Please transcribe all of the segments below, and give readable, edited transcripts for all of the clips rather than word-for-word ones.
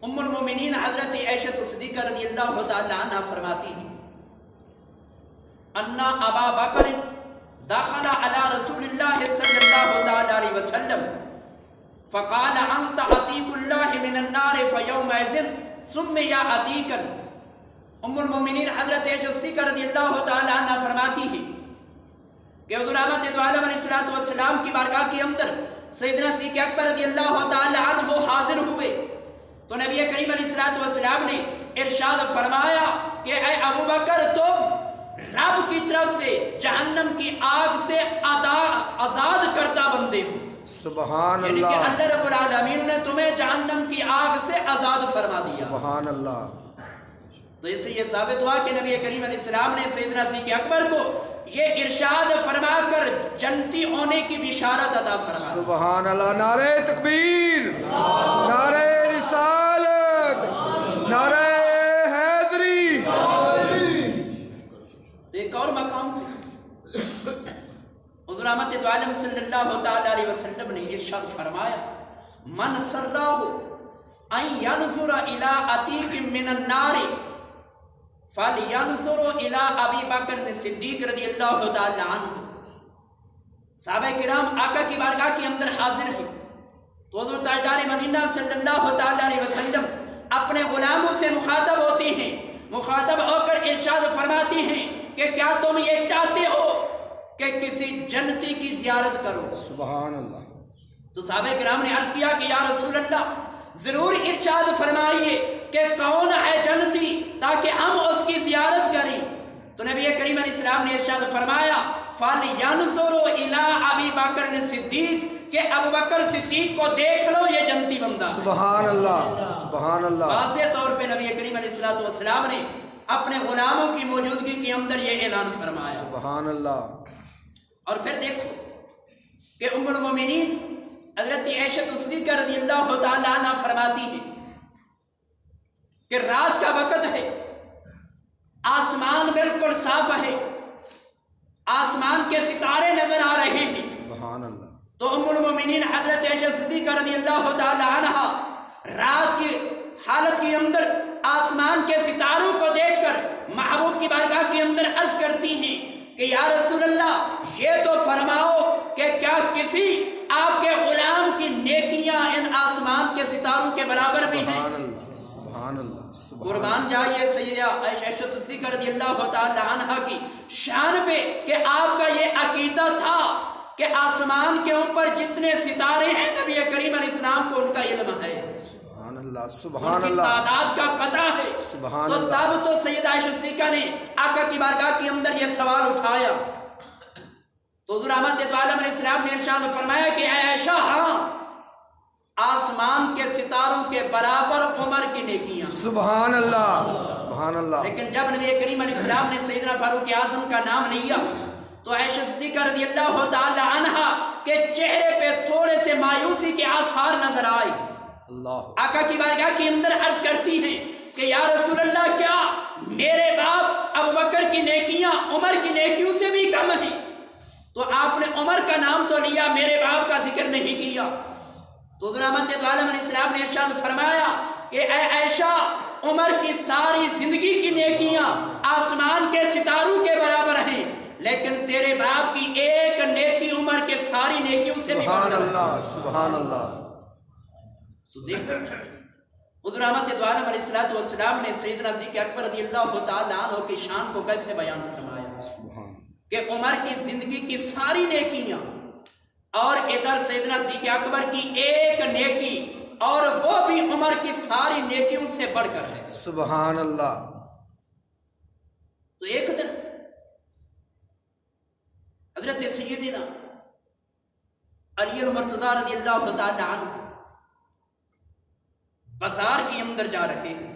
ام المومنین حضرت عائشہ صدیقہ رضی اللہ تعالی عنہ فرماتی ہیں انا ابا بکر دخل علی رسول اللہ صلی اللہ تعالی علیہ وسلم فقال انت عتیق اللہ من النار فیومئذ سمی عتیقا. ام المومنین حضرت عائشہ صدیقہ رضی اللہ تعالی عنہ فرماتی ہیں کہ حضور احمد دو عالم علیہ السلام کی بارگاہ کے اندر سیدنا صدیق اکبر رضی اللہ تعالی عنہ حاضر ہوئے تو نبی کریم علیہ السلام نے ارشاد فرمایا کہ اے ابو بکر تم رب کی طرف سے جہنم کی آگ سے آزاد کردہ بندے ہو. سبحان یعنی کہ اللہ. اللہ رب العالمین نے تمہیں جہنم کی آگ سے آزاد فرما دیا. سبحان اللہ. تو اس سے یہ ثابت ہوا کہ نبی کریم علیہ السلام نے سیدنا صدیق اکبر کو یہ ارشاد فرما کر جنتی ہونے کی بشارت عطا فرمائی. سبحان اللہ. نعرہ تکبیر، نعرہ رسالت، نعرہ حیدری. ایک اور مقام حضور احمد دو عالم صلی اللہ تعالی علیہ وسلم نے ارشاد فرمایا من سرہ ان ینظر الی عتیق من النار فلینظر الی ابی بکر صدیق رضی اللہ تعالی عنہ. صحابہ کرام آقا کی بارگاہ کے اندر حاضر ہیں تو حضور تاجدار مدینہ صلی اللہ تعالی علیہ وسلم اپنے غلاموں سے مخاطب ہوتی ہیں. مخاطب ہو کر ارشاد فرماتی ہیں کہ کیا تم یہ چاہتے ہو کہ کسی جنتی کی زیارت کرو؟ سبحان اللہ. تو صحابہ کرام نے عرض کیا کہ یا رسول اللہ ضرور ارشاد فرمائیے کہ کون ہے جنتی تاکہ ہم اس کی زیارت کریں. تو نبی کریم علیہ السلام نے ارشاد فرمایا فَلْيَنْظُرُ إِلَىٰ أَبِي بَكْرٍ صدیق کہ ابو بکر صدیق کو دیکھ لو یہ جنتی بندہ. سبحان اللہ. سبحان اللہ. واضح طور پہ نبی کریم علیہ السلام نے اپنے غلاموں کی موجودگی کے اندر یہ اعلان فرمایا. سبحان اللہ. اور پھر دیکھو کہ ام المومنین حضرت عائشہ صدیقہ رضی اللہ تعالی عنہ فرماتی ہیں کہ رات کا وقت ہے، آسمان بالکل صاف ہے، آسمان کے ستارے نظر آ رہے ہیں. سبحان اللہ. تو ام المومنین حضرت عائشہ صدیقہ رضی اللہ تعالی عنہ رات کی حالت کے اندر آسمان کے ستاروں کو دیکھ کر محبوب کی بارگاہ کے اندر عرض کرتی ہیں کہ یا رسول اللہ یہ تو فرماؤ کہ کیا کسی آپ کے غلام کی نیکیاں ان آسمان کے ستاروں کے برابر بھی ہیں؟ سبحان اللہ. سبحان اللہ. قربان جائیے سیدہ عائشہ صدیقہ رضی اللہ تعالی عنہ کی شان پہ کہ آپ کا یہ عقیدہ تھا کہ آسمان کے اوپر جتنے ستارے ہیں نبی کریم علیہ السلام کو ان کا علم ہے. سبحان اللہ. ان سبحان کی اللہ. تعداد کا پتہ ہے. سبحان تو اللہ. تب تو سیدہ عائشہ صدیقہ نے آقا کی بارگاہ کے اندر یہ سوال اٹھایا تو حضور احمد دو عالم علیہ السلام نے ارشاد فرمایا کہ اے عائشہ ہاں آسمان کے ستاروں کے برابر عمر کی نیکیاں. سبحان اللہ. سبحان اللہ. لیکن جب نبی کریم علیہ السلام نے سیدنا فاروق اعظم کا نام لیا تو عائشہ صدیقہ رضی اللہ تعالی عنہ کے چہرے پہ تھوڑے سے مایوسی کے آثار نظر آئے. اللہ. آقا کی بارگاہ کے اندر عرض کرتی ہیں کہ یا رسول اللہ کیا میرے باپ ابو بکر کی نیکیاں عمر کی نیکیوں سے بھی کم ہیں؟ تو آپ نے عمر کا نام تو لیا، میرے باپ کا ذکر نہیں کیا. تو حضور احمد دو عالم علیہ السلام نے ارشاد فرمایا کہ اے عائشہ عمر کی ساری زندگی کی نیکیاں آسمان کے ستاروں کے برابر ہیں، لیکن تیرے باپ کی ایک نیکی عمر کے ساری نیکیوں سے بھی سبحان برابر ہے. اللہ. سبحان اللہ. تو دیکھو حضور احمد دو عالم علیہ السلام نے سیدنا صدیق اکبر رضی اللہ تعالی عنہ کی شان کو کیسے بیان فرمایا سبحان. کہ عمر کی زندگی کی ساری نیکیاں اور ادھر سیدنا صدیق اکبر کی ایک نیکی اور وہ بھی عمر کی ساری نیکیوں سے بڑھ کر ہے. سبحان اللہ. تو ایک دن حضرت سیدنا علی المرتضی رضی اللہ تعالی عنہ بازار کے اندر جا رہے ہیں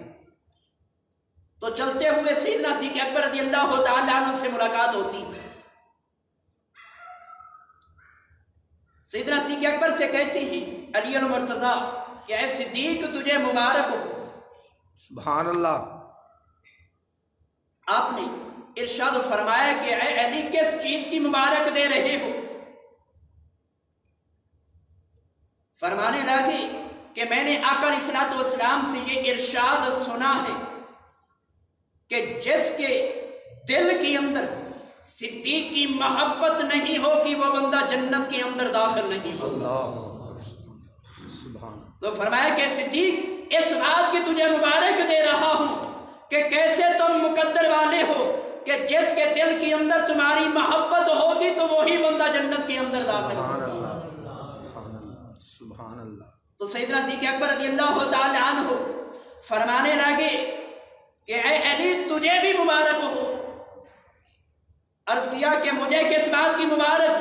تو چلتے ہوئے سیدنا صدیق اکبر رضی اللہ تعالی عنہ سے ملاقات ہوتی ہے. سیدنا صدیق اکبر سے کہتے ہیں علی المرتضی کہ اے صدیق تجھے مبارک ہو. سبحان اللہ. آپ نے ارشاد فرمایا کہ اے علی کس چیز کی مبارک دے رہے ہو؟ فرمانے لگے کہ میں نے آقا علیہ الصلوۃ والسلام سے یہ ارشاد سنا ہے کہ جس کے دل کے اندر صدیق کی محبت نہیں ہوگی وہ بندہ جنت کے اندر داخل نہیں ہوگا۔ تو فرمایا کہ صدیق اس بات کی تجھے مبارک دے رہا ہوں کہ کیسے تم مقدر والے ہو کہ جس کے دل کے اندر تمہاری محبت ہوگی تو وہی بندہ جنت کے اندر داخل ہوگا۔ سبحان اللہ۔ تو سیدنا صدیق اکبر رضی اللہ تعالی عنہ فرمانے لگے کہ اے علی تجھے بھی مبارک ہو۔ عرض کیا کہ مجھے کس بات کی مبارک؟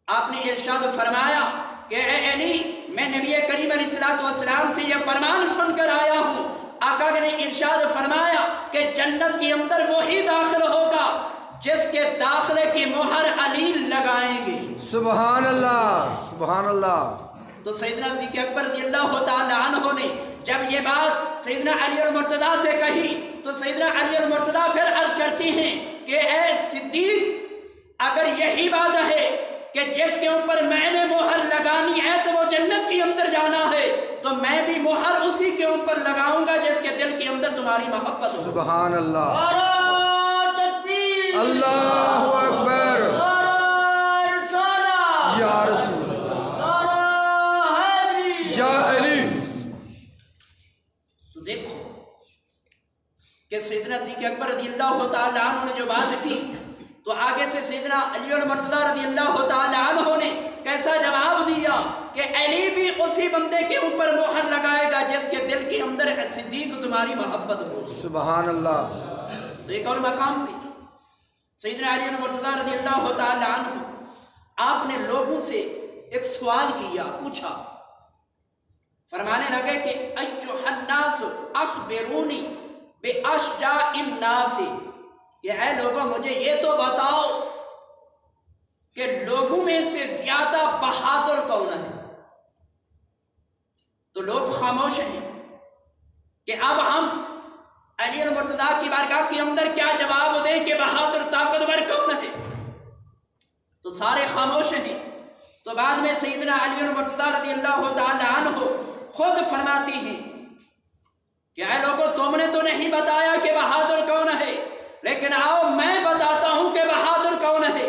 آپ نے ارشاد فرمایا کہ اے علی میں نبی کریم علیہ الصلوۃ والسلام سے یہ فرمان سن کر آیا ہوں، آقا نے ارشاد فرمایا کہ جنت کے اندر وہی داخل ہوگا جس کے داخلے کی مہر علی لگائیں گے۔ سبحان اللہ، سبحان اللہ۔ تو سیدنا صدیق اکبر رضی اللہ تعالی عنہ نے جب یہ بات سیدنا علی المرتضیٰ سے کہی تو سیدنا علی المرتضیٰ پھر عرض کرتی ہیں کہ اے صدیق اگر یہی بات ہے کہ جس کے اوپر میں نے مہر لگانی ہے تو وہ جنت کے اندر جانا ہے تو میں بھی مہر اسی کے اوپر لگاؤں گا جس کے دل کے اندر تمہاری محبت ہو۔ سبحان اللہ، نعرہ تکبیر، اللہ اکبر، نعرہ رسالہ، یا رسول اللہ، نعرہ حیدری، یا علی۔ تو دیکھو کہ سیدنا صدیق اکبر رضی اللہ تعالی عنہ نے جو بات کی تو آگے سے سیدنا علی المرتضیٰ رضی اللہ تعالی عنہ نے کیسا جواب دیا کہ علی بھی اسی بندے کے اوپر مہر لگائے گا جس کے دل کے اندر صدیق تمہاری محبت ہو۔ سبحان اللہ۔ تو ایک اور مقام پہ سیدنا علی المرتضیٰ رضی اللہ تعالی عنہ آپ نے لوگوں سے ایک سوال کیا، پوچھا، فرمانے لگے کہ ایھا الناس اخبرونی باشجاع الناس، کہ اے لوگوں مجھے یہ تو بتاؤ کہ لوگوں میں سے زیادہ بہادر کون ہے؟ تو لوگ خاموش ہیں کہ اب ہم علی المرتضیٰ کی بارگاہ کے اندر کیا جواب دیں کہ بہادر طاقتور کون ہے؟ تو سارے خاموش ہیں۔ تو بعد میں سیدنا علی المرتضیٰ رضی اللہ تعالی عنہ خود فرماتی ہیں کہ اے لوگوں تم نے تو نہیں بتایا کہ بہادر کون ہے، لیکن آؤ میں بتاتا ہوں کہ بہادر کون ہے۔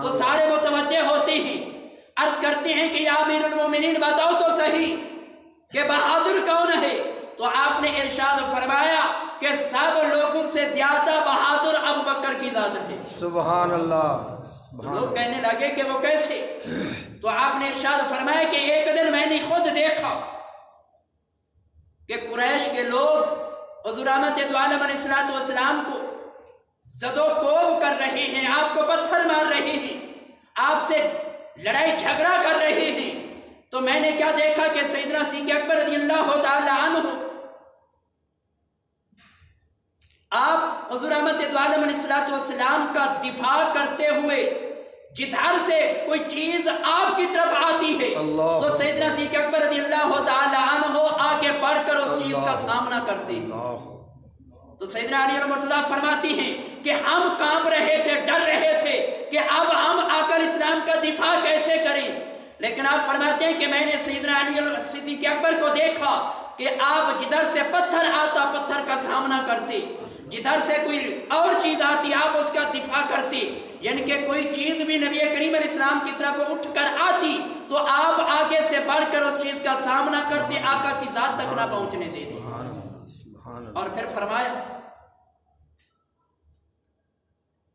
تو سارے متوجہ ہوتے ہیں، عرض کرتے ہیں کہ یا امیر المومنین بتاؤ تو صحیح کہ بہادر کون ہے؟ تو آپ نے ارشاد فرمایا کہ سب لوگوں سے زیادہ بہادر ابوبکر کی ذات ہے۔ سبحان اللہ۔ لوگ کہنے لگے کہ وہ کیسے؟ تو آپ نے ارشاد فرمایا کہ ایک دن میں نے خود دیکھا کہ قریش کے لوگ حضور احمد عالم علیہ الصلوۃ والسلام کو زد و کوب کر رہے ہیں، آپ کو پتھر مار رہے ہیں، آپ سے لڑائی جھگڑا کر رہے ہیں۔ تو میں نے کیا دیکھا کہ سیدنا صدیق اکبر رضی اللہ تعالی عنہ آپ حضور احمد عالم علیہ الصلوۃ والسلام کا دفاع کرتے ہوئے جدھر سے کوئی چیز آپ کی طرف آتی ہے تو سیدنا صدیق اکبر رضی اللہ تعالی عنہ آگے بڑھ کر اس چیز کا سامنا کرتے ہیں۔ تو سیدنا علی المرتضیٰ فرماتی ہیں کہ ہم کانپ رہے تھے، ڈر رہے تھے کہ اب ہم آقا اسلام کا دفاع کیسے کریں، لیکن آپ فرماتے ہیں کہ میں نے سیدنا علی صدیق اکبر کو دیکھا کہ آپ جدھر سے پتھر آتا پتھر کا سامنا کرتے، جدھر سے کوئی اور چیز آتی آپ اس کا دفاع کرتے، یعنی کہ کوئی چیز بھی نبی کریم علیہ السلام کی طرف اٹھ کر آتی تو آپ آگے سے بڑھ کر اس چیز کا سامنا کرتے، آقا کی ذات تک نہ پہنچنے دیتے۔ اور پھر فرمایا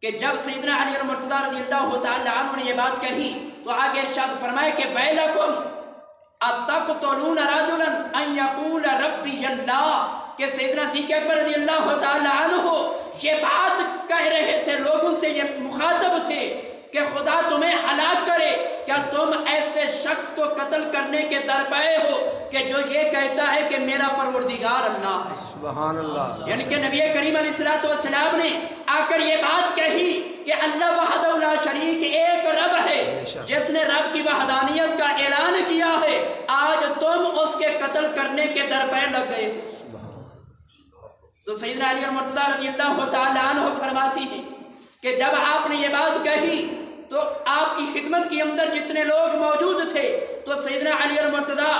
کہ جب سیدنا علی المرتضیٰ رضی اللہ تعالی عنہ نے یہ بات کہی تو آگے ارشاد فرمایا کہ ویلکم اتقتلون رجلا ان یقول ربی اللہ، کہ سیدنا صدیق اکبر رضی اللہ تعالی عنہ یہ بات کہہ رہے تھے، لوگوں سے یہ مخاطب تھے کہ خدا تمہیں ہلاک کرے، کیا تم ایسے شخص کو قتل کرنے کے درپے ہو کہ جو یہ کہتا ہے کہ میرا پروردگار اللہ ہے۔ سبحان اللہ۔ یعنی کہ نبی کریم علیہ السلام نے آ کر یہ بات کہی کہ اللہ وحدہ لا شریک ایک رب ہے، جس نے رب کی وحدانیت کا اعلان کیا ہے، آج تم اس کے قتل کرنے کے درپے لگ گئے۔ تو سیدنا علی المرتضیٰ رضی اللہ تعالی عنہ فرماتی ہیں کہ جب آپ نے یہ بات کہی تو آپ کی خدمت کے اندر جتنے لوگ موجود تھے تو سیدنا علی المرتضی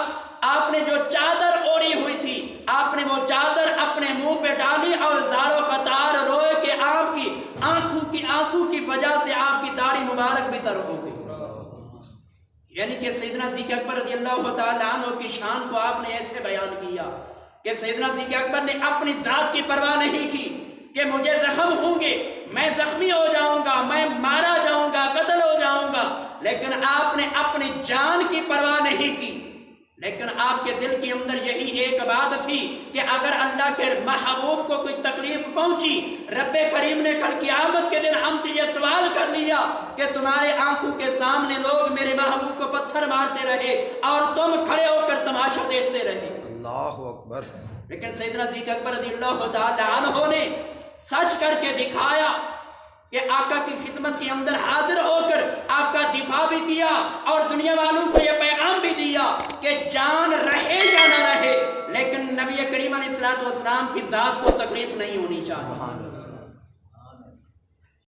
آپ نے جو چادر اوڑھی ہوئی تھی آپ نے وہ چادر اپنے منہ پہ ڈالی اور زاروں قطار روئے کہ آپ کی آنکھوں کی آنسو کی وجہ سے آپ کی داڑھی مبارک بھی تر ہو گئی. یعنی کہ سیدنا صدیق اکبر رضی اللہ تعالیٰ عنہ کی شان کو آپ نے ایسے بیان کیا کہ سیدنا صدیق اکبر نے اپنی ذات کی پرواہ نہیں کی کہ مجھے زخم ہوں گے، میں زخمی ہو جاؤں گا، میں مارا جاؤں گا، قتل ہو جاؤں گا، لیکن آپ نے اپنی جان کی پرواہ نہیں کی. لیکن آپ کے دل کے اندر یہی ایک بات تھی کہ اگر اللہ کے محبوب کو کوئی تکلیف پہنچی، رب کریم نے کل قیامت کے دن ہم سے یہ سوال کر لیا کہ تمہارے آنکھوں کے سامنے لوگ میرے محبوب کو پتھر مارتے رہے اور تم کھڑے ہو کر تماشا دیکھتے رہے. اللہ اکبر. لیکن سیدنا صدیق اکبر رضی اللہ تعالی عنہ نے سچ کر کے دکھایا کہ آقا کی خدمت کے اندر حاضر ہو کر آپ کا دفاع بھی کیا اور دنیا والوں کو یہ پیغام بھی دیا کہ جان رہے یا نہ رہے لیکن نبی کریم علیہ الصلوۃ والسلام کی ذات کو تکلیف نہیں ہونی چاہیے.